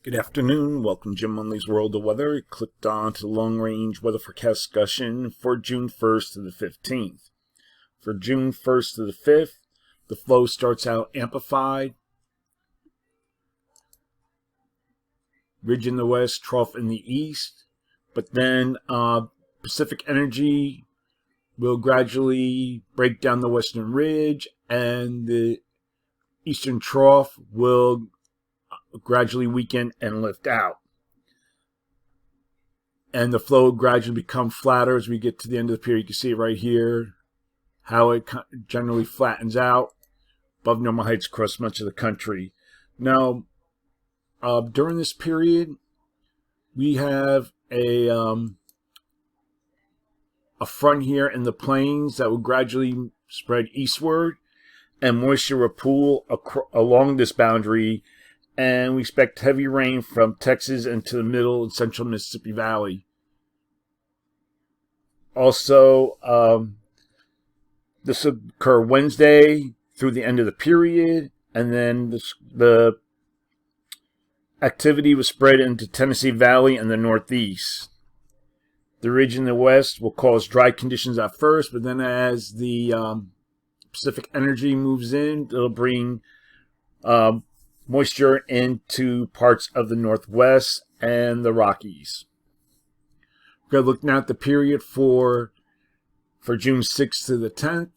Good afternoon. Welcome to Jim Munley's World of Weather. You clicked on to the long-range weather forecast discussion for June 1st to the 15th. For June 1st to the 5th, the flow starts out amplified. Ridge in the west, trough in the east. But then Pacific energy will gradually break down the western ridge, and the eastern trough will gradually weaken and lift out. And the flow will gradually become flatter as we get to the end of the period. You can see it right here, how it generally flattens out above normal heights across much of the country. Now, during this period, we have a front here in the plains that will gradually spread eastward, and moisture will pool along this boundary, and we expect heavy rain from Texas into the middle and central Mississippi Valley. Also, this will occur Wednesday through the end of the period, and then the activity will spread into Tennessee Valley and the Northeast. The ridge in the west will cause dry conditions at first, but then as the Pacific energy moves in, it'll bring moisture into parts of the Northwest and the Rockies. We're going to look now at the period for June 6th to the 10th.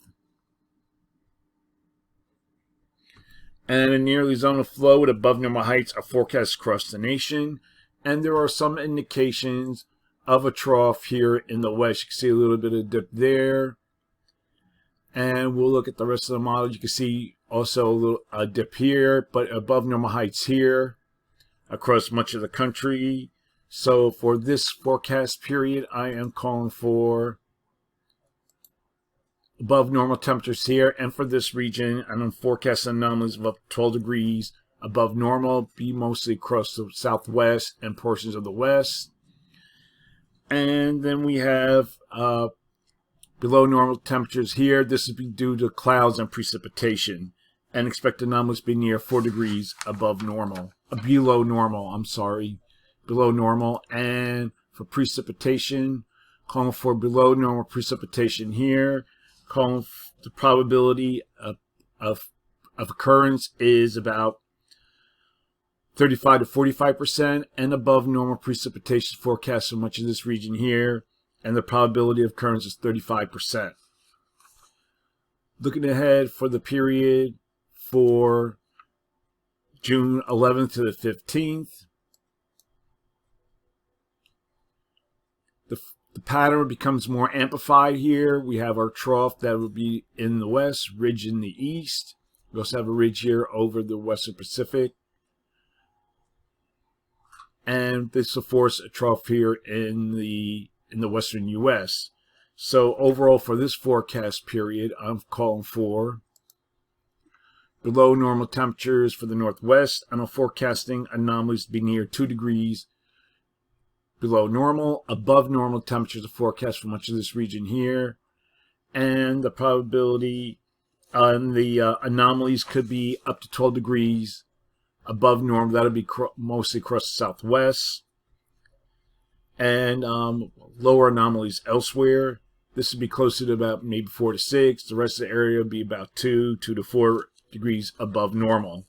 And a nearly zone of flow with above normal heights are forecast across the nation. And there are some indications of a trough here in the west. You can see a little bit of dip there. And we'll look at the rest of the model. You can see also a dip here, but above normal heights here across much of the country. So for this forecast period, I am calling for above normal temperatures here. And for this region, I'm forecasting anomalies of up to 12 degrees above normal, be mostly across the southwest and portions of the west. And then we have below normal temperatures here. This is due to clouds and precipitation, and expect anomalies to be near 4 degrees below normal. And for precipitation, calling for below normal precipitation here. Calling the probability of occurrence is about 35 to 45%, and above normal precipitation forecast for much of this region here, and the probability of occurrence is 35%. Looking ahead for the period for June 11th to the 15th, the pattern becomes more amplified here. We have our trough that will be in the west, ridge in the east. We also have a ridge here over the western Pacific. And this will force a trough here in the western U.S. So overall for this forecast period, I'm calling for below normal temperatures for the Northwest, and I'm forecasting anomalies to be near 2 degrees below normal. Above normal temperatures are forecast for much of this region here, and the probability on the anomalies could be up to 12 degrees above normal. That'll be mostly across the southwest, and lower anomalies elsewhere. This would be closer to about maybe 4 to 6. The rest of the area would be about 2 to 4 degrees above normal.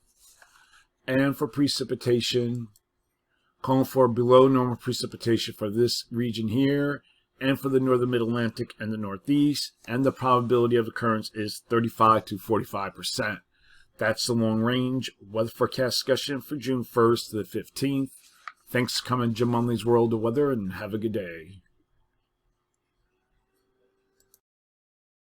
And for precipitation, calling for below normal precipitation for this region here, and for the northern mid-Atlantic and the Northeast, and the probability of occurrence is 35 to 45%. That's the long-range weather forecast discussion for June 1st to the 15th. Thanks for coming to Jim Munley's World of Weather, and have a good day.